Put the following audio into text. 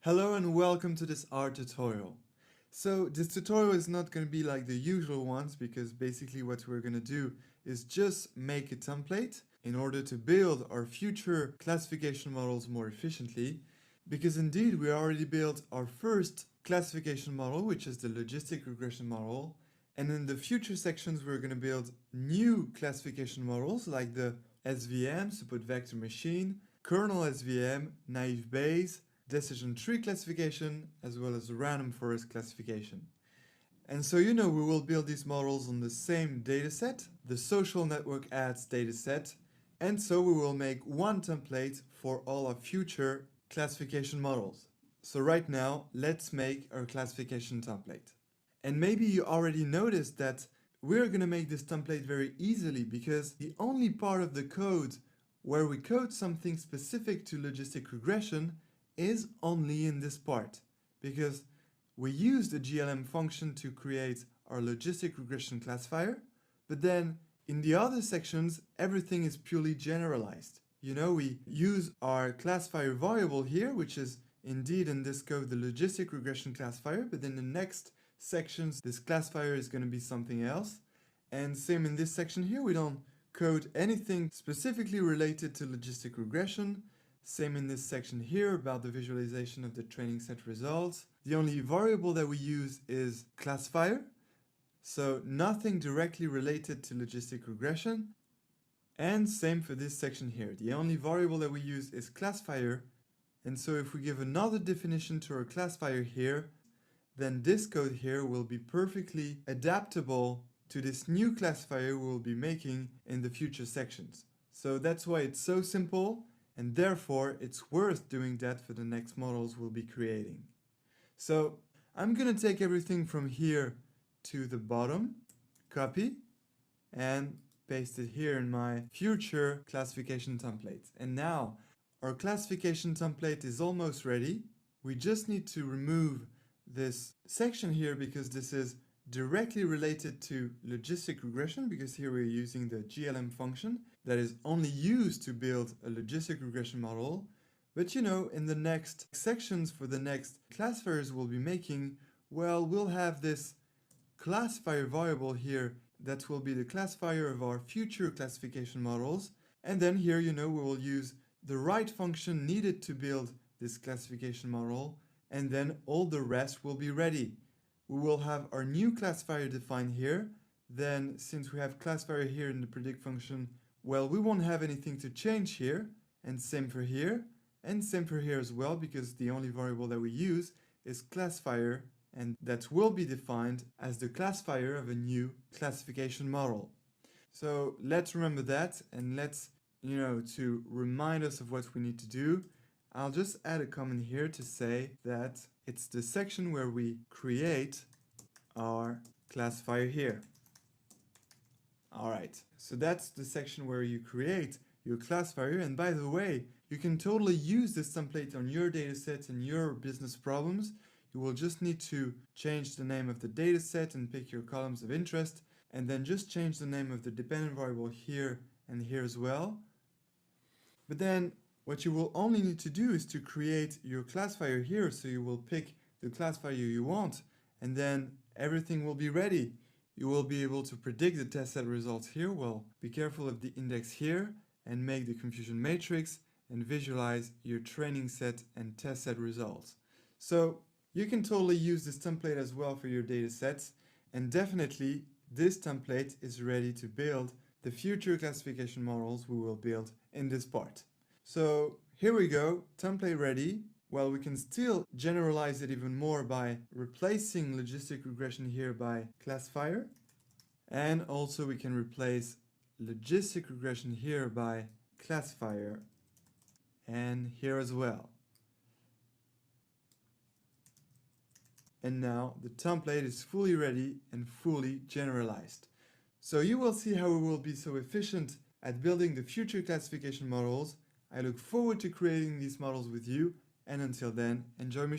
Hello and welcome to this R tutorial. So this tutorial is not going to be like the usual ones because basically what we're going to do is just make a template in order to build our future classification models more efficiently, because indeed we already built our first classification model, which is the logistic regression model, and in the future sections we're going to build new classification models like the SVM, support vector machine, kernel SVM, naive Bayes, decision tree classification, as well as random forest classification. And so we will build these models on the same dataset, the social network ads dataset, and so we will make one template for all our future classification models. So right now, let's make our classification template. And maybe you already noticed that we're going to make this template very easily because the only part of the code where we code something specific to logistic regression is only in this part, because we use the GLM function to create our logistic regression classifier, but then in the other sections everything is purely generalized. We use our classifier variable here, which is indeed in this code the logistic regression classifier, but in the next sections this classifier is going to be something else. And same in this section here, we don't code anything specifically related to logistic regression. Same in this section here about the visualization of the training set results. The only variable that we use is classifier, so nothing directly related to logistic regression. And same for this section here. The only variable that we use is classifier, and so if we give another definition to our classifier here, then this code here will be perfectly adaptable to this new classifier we will be making in the future sections. So that's why it's so simple. And therefore, it's worth doing that for the next models we'll be creating. So I'm going to take everything from here to the bottom, copy, and paste it here in my future classification template. And now our classification template is almost ready. We just need to remove this section here because this is directly related to logistic regression, because here we're using the GLM function that is only used to build a logistic regression model. But in the next sections for the next classifiers we'll be making, well, we'll have this classifier variable here that will be the classifier of our future classification models. And then here, we will use the right function needed to build this classification model, and then all the rest will be ready. We will have our new classifier defined here. Then since we have classifier here in the predict function, well, we won't have anything to change here, and same for here, and same for here as well, because the only variable that we use is classifier, and that will be defined as the classifier of a new classification model. So let's remember that, and let's, to remind us of what we need to do, I'll just add a comment here to say that it's the section where we create our classifier here. Alright, so that's the section where you create your classifier, and by the way, you can totally use this template on your datasets and your business problems. You will just need to change the name of the dataset and pick your columns of interest, and then just change the name of the dependent variable here and here as well. But then what you will only need to do is to create your classifier here, so you will pick the classifier you want, and then everything will be ready. You will be able to predict the test set results here. Well, be careful of the index here, and make the confusion matrix, and visualize your training set and test set results. So you can totally use this template as well for your data sets, and definitely this template is ready to build the future classification models we will build in this part. So here we go, template ready. Well, we can still generalize it even more by replacing logistic regression here by classifier. And also we can replace logistic regression here by classifier, and here as well. And now the template is fully ready and fully generalized. So you will see how we will be so efficient at building the future classification models. I look forward to creating these models with you, and until then, enjoy machine